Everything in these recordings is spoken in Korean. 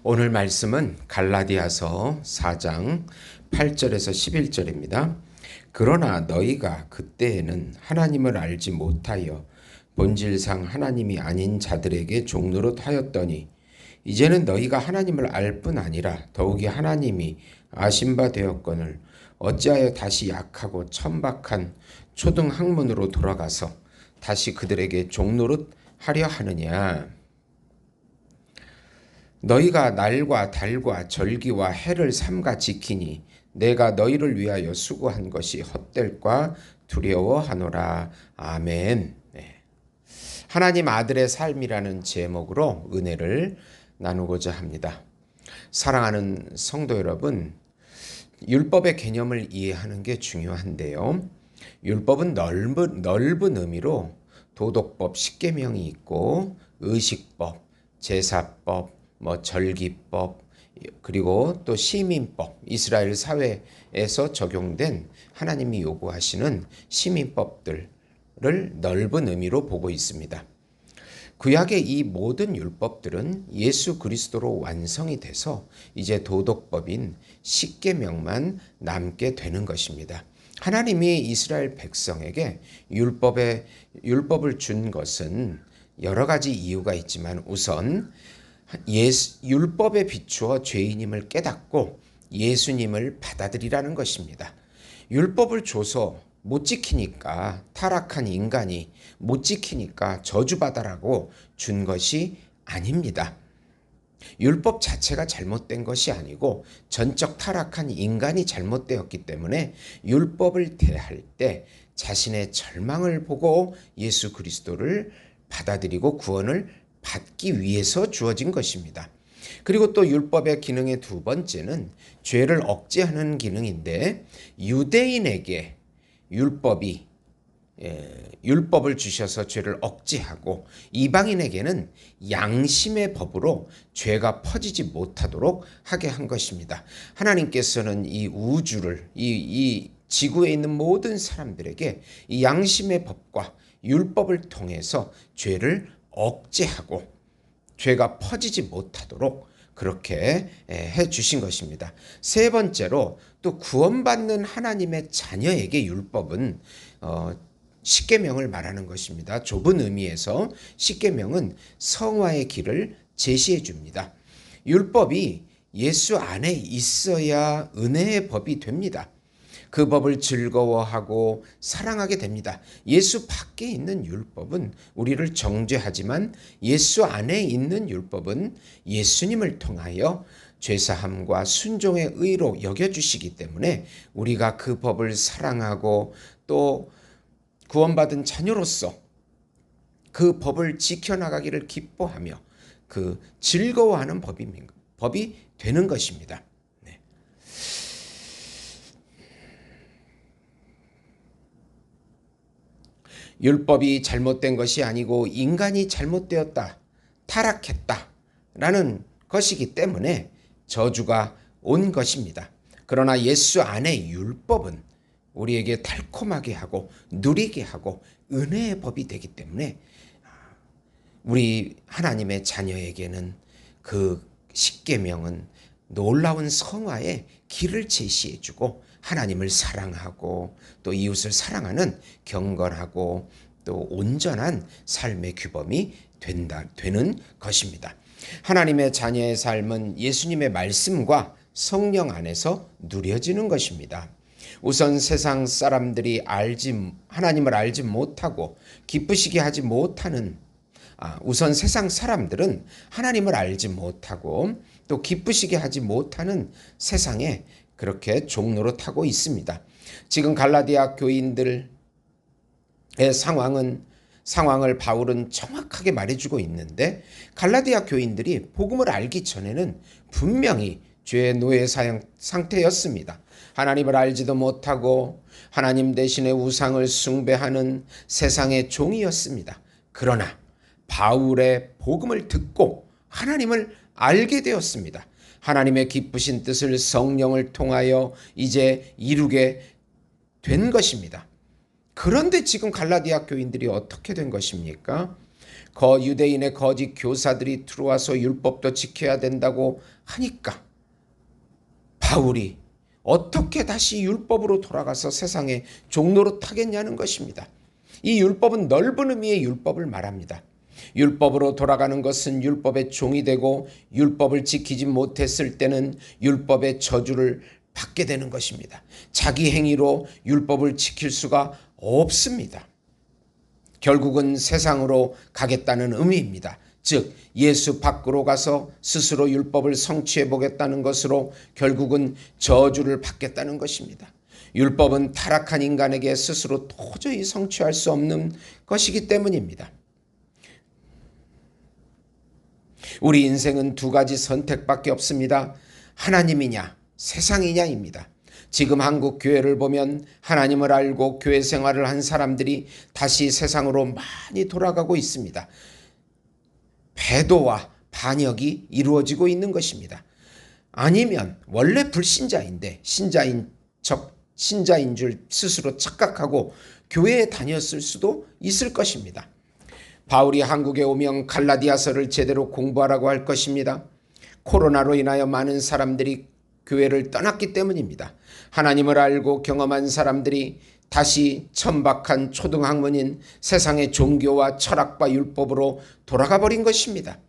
오늘 말씀은 갈라디아서 4장 8절에서 11절입니다. 그러나 너희가 그때에는 하나님을 알지 못하여 본질상 하나님이 아닌 자들에게 종노릇 하였더니 이제는 너희가 하나님을 알 뿐 아니라 더욱이 하나님이 아신 바 되었거늘 어찌하여 다시 약하고 천박한 초등 학문으로 돌아가서 다시 그들에게 종노릇 하려 하느냐. 너희가 날과 달과 절기와 해를 삼가 지키니 내가 너희를 위하여 수고한 것이 헛될까 두려워하노라. 아멘. 네. 하나님 아들의 삶이라는 제목으로 은혜를 나누고자 합니다. 사랑하는 성도 여러분, 율법의 개념을 이해하는 게 중요한데요. 율법은 넓은 의미로 도덕법, 십계명이 있고 의식법, 제사법, 절기법, 그리고 또 시민법, 이스라엘 사회에서 적용된 하나님이 요구하시는 시민법들을 넓은 의미로 보고 있습니다. 구약의 이 모든 율법들은 예수 그리스도로 완성이 돼서 이제 도덕법인 십계명만 남게 되는 것입니다. 하나님이 이스라엘 백성에게 율법을 준 것은 여러 가지 이유가 있지만 우선 율법에 비추어 죄인임을 깨닫고 예수님을 받아들이라는 것입니다. 율법을 줘서 못 지키니까 타락한 인간이 못 지키니까 저주받아라고 준 것이 아닙니다. 율법 자체가 잘못된 것이 아니고 전적 타락한 인간이 잘못되었기 때문에 율법을 대할 때 자신의 절망을 보고 예수 그리스도를 받아들이고 구원을 받기 위해서 주어진 것입니다. 그리고 또 율법의 기능의 두 번째는 죄를 억제하는 기능인데 유대인에게 율법을 주셔서 죄를 억제하고 이방인에게는 양심의 법으로 죄가 퍼지지 못하도록 하게 한 것입니다. 하나님께서는 이 우주를 이 지구에 있는 모든 사람들에게 이 양심의 법과 율법을 통해서 죄를 억제하고 죄가 퍼지지 못하도록 그렇게 해 주신 것입니다. 세 번째로 또 구원받는 하나님의 자녀에게 율법은 십계명을 말하는 것입니다. 좁은 의미에서 십계명은 성화의 길을 제시해 줍니다. 율법이 예수 안에 있어야 은혜의 법이 됩니다. 그 법을 즐거워하고 사랑하게 됩니다. 예수 밖에 있는 율법은 우리를 정죄하지만 예수 안에 있는 율법은 예수님을 통하여 죄사함과 순종의 의로 여겨주시기 때문에 우리가 그 법을 사랑하고 또 구원받은 자녀로서 그 법을 지켜나가기를 기뻐하며 그 즐거워하는 법이 되는 것입니다. 율법이 잘못된 것이 아니고 인간이 잘못되었다, 타락했다라는 것이기 때문에 저주가 온 것입니다. 그러나 예수 안에 율법은 우리에게 달콤하게 하고 누리게 하고 은혜의 법이 되기 때문에 우리 하나님의 자녀에게는 그 십계명은 놀라운 성화의 길을 제시해주고 하나님을 사랑하고 또 이웃을 사랑하는 경건하고 또 온전한 삶의 규범이 되는 것입니다. 하나님의 자녀의 삶은 예수님의 말씀과 성령 안에서 누려지는 것입니다. 우선 세상 사람들이 하나님을 알지 못하고 기쁘시게 하지 못하는 우선 세상 사람들은 하나님을 알지 못하고 또 기쁘시게 하지 못하는 세상에 그렇게 종노릇하고 있습니다. 지금 갈라디아 교인들의 상황을 바울은 정확하게 말해주고 있는데 갈라디아 교인들이 복음을 알기 전에는 분명히 죄의 노예 상태였습니다. 하나님을 알지도 못하고 하나님 대신에 우상을 숭배하는 세상의 종이었습니다. 그러나 바울의 복음을 듣고 하나님을 알게 되었습니다. 하나님의 기쁘신 뜻을 성령을 통하여 이제 이루게 된 것입니다. 그런데 지금 갈라디아 교인들이 어떻게 된 것입니까? 유대인의 거짓 교사들이 들어와서 율법도 지켜야 된다고 하니까 바울이 어떻게 다시 율법으로 돌아가서 세상의 종로로 타겠냐는 것입니다. 이 율법은 넓은 의미의 율법을 말합니다. 율법으로 돌아가는 것은 율법의 종이 되고 율법을 지키지 못했을 때는 율법의 저주를 받게 되는 것입니다. 자기 행위로 율법을 지킬 수가 없습니다. 결국은 세상으로 가겠다는 의미입니다. 즉 예수 밖으로 가서 스스로 율법을 성취해 보겠다는 것으로 결국은 저주를 받겠다는 것입니다. 율법은 타락한 인간에게 스스로 도저히 성취할 수 없는 것이기 때문입니다. 우리 인생은 두 가지 선택밖에 없습니다. 하나님이냐 세상이냐입니다. 지금 한국 교회를 보면 하나님을 알고 교회 생활을 한 사람들이 다시 세상으로 많이 돌아가고 있습니다. 배도와 반역이 이루어지고 있는 것입니다. 아니면 원래 불신자인데 신자인 줄 스스로 착각하고 교회에 다녔을 수도 있을 것입니다. 바울이 한국에 오면 갈라디아서를 제대로 공부하라고 할 것입니다. 코로나로 인하여 많은 사람들이 교회를 떠났기 때문입니다. 하나님을 알고 경험한 사람들이 다시 천박한 초등학문인 세상의 종교와 철학과 율법으로 돌아가 버린 것입니다.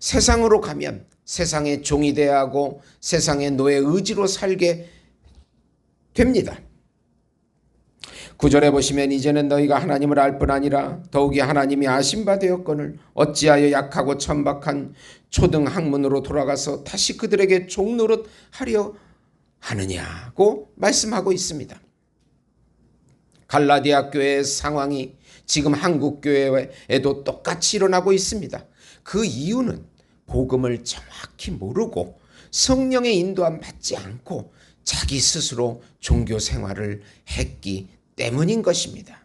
세상으로 가면 세상의 종이 되어야 하고 세상의 노예 의지로 살게 됩니다. 9절에 보시면 이제는 너희가 하나님을 알 뿐 아니라 더욱이 하나님이 아신 바 되었거늘 어찌하여 약하고 천박한 초등학문으로 돌아가서 다시 그들에게 종노릇 하려 하느냐고 말씀하고 있습니다. 갈라디아 교회의 상황이 지금 한국 교회에도 똑같이 일어나고 있습니다. 그 이유는 복음을 정확히 모르고 성령의 인도함 받지 않고 자기 스스로 종교 생활을 했기 때문인 것입니다.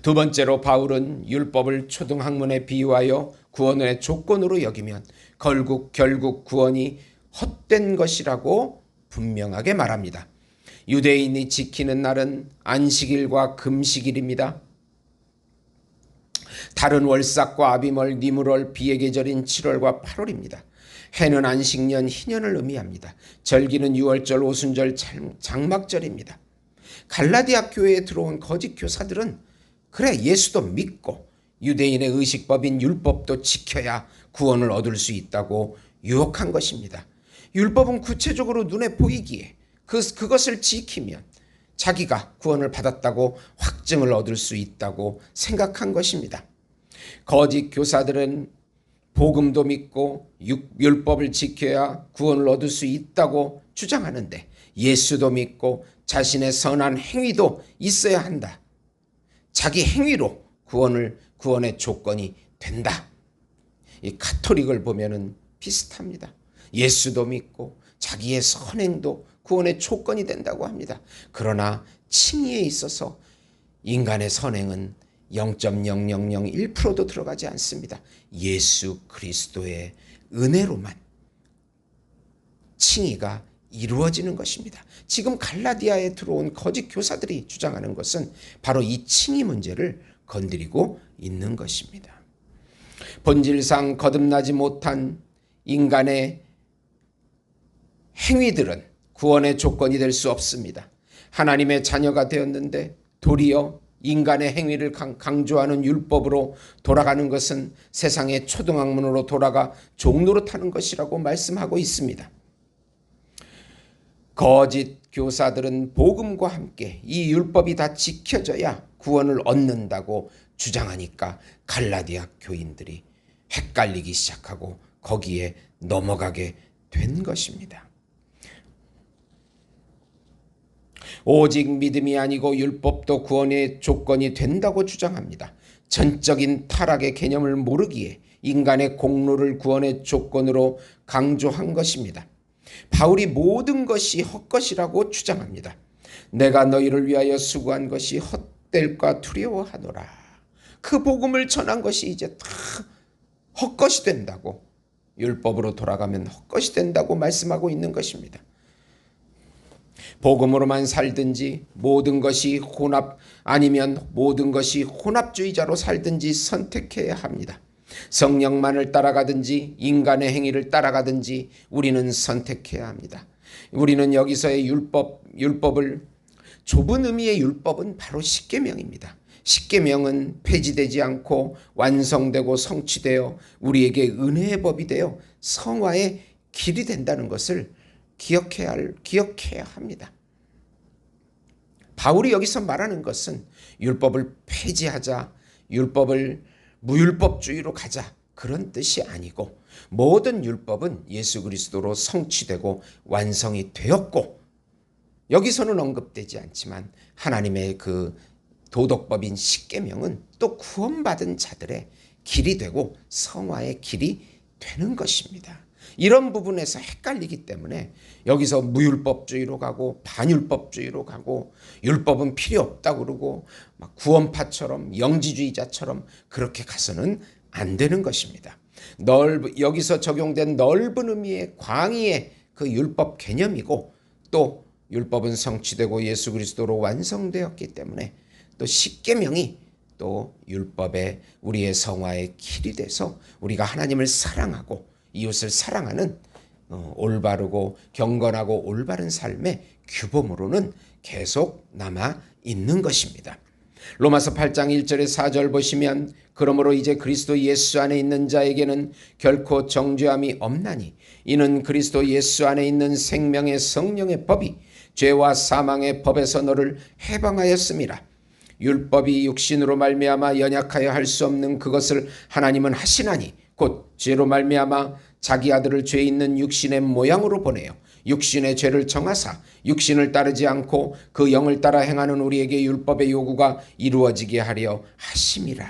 두 번째로 바울은 율법을 초등학문에 비유하여 구원의 조건으로 여기면 결국 구원이 헛된 것이라고 분명하게 말합니다. 유대인이 지키는 날은 안식일과 금식일입니다. 다른 월삭과 아비멀, 니무월, 비의 계절인 7월과 8월입니다. 해는 안식년, 희년을 의미합니다. 절기는 유월절, 오순절, 장막절입니다. 갈라디아 교회에 들어온 거짓 교사들은 그래 예수도 믿고 유대인의 의식법인 율법도 지켜야 구원을 얻을 수 있다고 유혹한 것입니다. 율법은 구체적으로 눈에 보이기에 그것을 지키면 자기가 구원을 받았다고 확증을 얻을 수 있다고 생각한 것입니다. 거짓 교사들은 복음도 믿고 율법을 지켜야 구원을 얻을 수 있다고 주장하는데 예수도 믿고 자신의 선한 행위도 있어야 한다. 자기 행위로 구원의 조건이 된다. 이 가톨릭을 보면은 비슷합니다. 예수도 믿고 자기의 선행도 구원의 조건이 된다고 합니다. 그러나 칭의에 있어서 인간의 선행은 0.0001%도 들어가지 않습니다. 예수 그리스도의 은혜로만 칭의가 이루어지는 것입니다. 지금 갈라디아에 들어온 거짓 교사들이 주장하는 것은 바로 이 칭의 문제를 건드리고 있는 것입니다. 본질상 거듭나지 못한 인간의 행위들은 구원의 조건이 될 수 없습니다. 하나님의 자녀가 되었는데 도리어 인간의 행위를 강조하는 율법으로 돌아가는 것은 세상의 초등학문으로 돌아가 종노릇하는 것이라고 말씀하고 있습니다. 거짓 교사들은 복음과 함께 이 율법이 다 지켜져야 구원을 얻는다고 주장하니까 갈라디아 교인들이 헷갈리기 시작하고 거기에 넘어가게 된 것입니다. 오직 믿음이 아니고 율법도 구원의 조건이 된다고 주장합니다. 전적인 타락의 개념을 모르기에 인간의 공로를 구원의 조건으로 강조한 것입니다. 바울이 모든 것이 헛것이라고 주장합니다. 내가 너희를 위하여 수고한 것이 헛될까 두려워하노라. 그 복음을 전한 것이 이제 다 헛것이 된다고, 율법으로 돌아가면 헛것이 된다고 말씀하고 있는 것입니다. 복음으로만 살든지 모든 것이 혼합 아니면 모든 것이 혼합주의자로 살든지 선택해야 합니다. 성령만을 따라가든지 인간의 행위를 따라가든지 우리는 선택해야 합니다. 우리는 여기서의 율법을 좁은 의미의 율법은 바로 십계명입니다. 십계명은 폐지되지 않고 완성되고 성취되어 우리에게 은혜의 법이 되어 성화의 길이 된다는 것을 기억해야 합니다. 바울이 여기서 말하는 것은 율법을 폐지하자, 율법을 무율법주의로 가자 그런 뜻이 아니고 모든 율법은 예수 그리스도로 성취되고 완성이 되었고 여기서는 언급되지 않지만 하나님의 그 도덕법인 십계명은 또 구원받은 자들의 길이 되고 성화의 길이 되는 것입니다. 이런 부분에서 헷갈리기 때문에 여기서 무율법주의로 가고 반율법주의로 가고 율법은 필요 없다고 그러고 막 구원파처럼 영지주의자처럼 그렇게 가서는 안 되는 것입니다. 여기서 적용된 넓은 의미의 광의의 그 율법 개념이고 또 율법은 성취되고 예수 그리스도로 완성되었기 때문에 또 십계명이 또 율법의 우리의 성화의 길이 돼서 우리가 하나님을 사랑하고 이웃을 사랑하는 올바르고 경건하고 올바른 삶의 규범으로는 계속 남아 있는 것입니다. 로마서 8장 1절에 4절 보시면 그러므로 이제 그리스도 예수 안에 있는 자에게는 결코 정죄함이 없나니 이는 그리스도 예수 안에 있는 생명의 성령의 법이 죄와 사망의 법에서 너를 해방하였음이라. 율법이 육신으로 말미암아 연약하여 할 수 없는 그것을 하나님은 하시나니 곧 죄로 말미암아 자기 아들을 죄 있는 육신의 모양으로 보내요 육신의 죄를 정하사 육신을 따르지 않고 그 영을 따라 행하는 우리에게 율법의 요구가 이루어지게 하려 하심이라.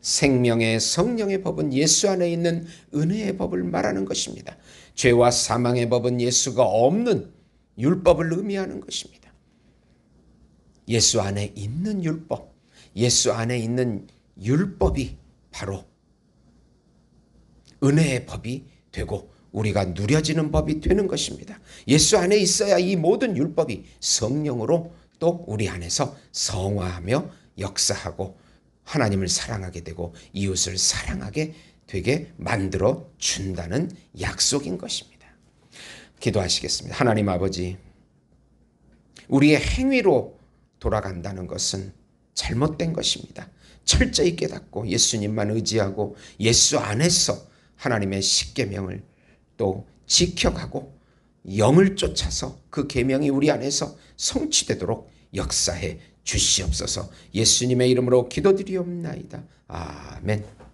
생명의 성령의 법은 예수 안에 있는 은혜의 법을 말하는 것입니다. 죄와 사망의 법은 예수가 없는 율법을 의미하는 것입니다. 예수 안에 있는 율법, 예수 안에 있는 율법이 바로 은혜의 법이 되고 우리가 누려지는 법이 되는 것입니다. 예수 안에 있어야 이 모든 율법이 성령으로 또 우리 안에서 성화하며 역사하고 하나님을 사랑하게 되고 이웃을 사랑하게 되게 만들어 준다는 약속인 것입니다. 기도하시겠습니다. 하나님 아버지, 우리의 행위로 돌아간다는 것은 잘못된 것입니다. 철저히 깨닫고 예수님만 의지하고 예수 안에서 하나님의 십계명을 또 지켜가고 영을 쫓아서 그 계명이 우리 안에서 성취되도록 역사해 주시옵소서. 예수님의 이름으로 기도드리옵나이다. 아멘.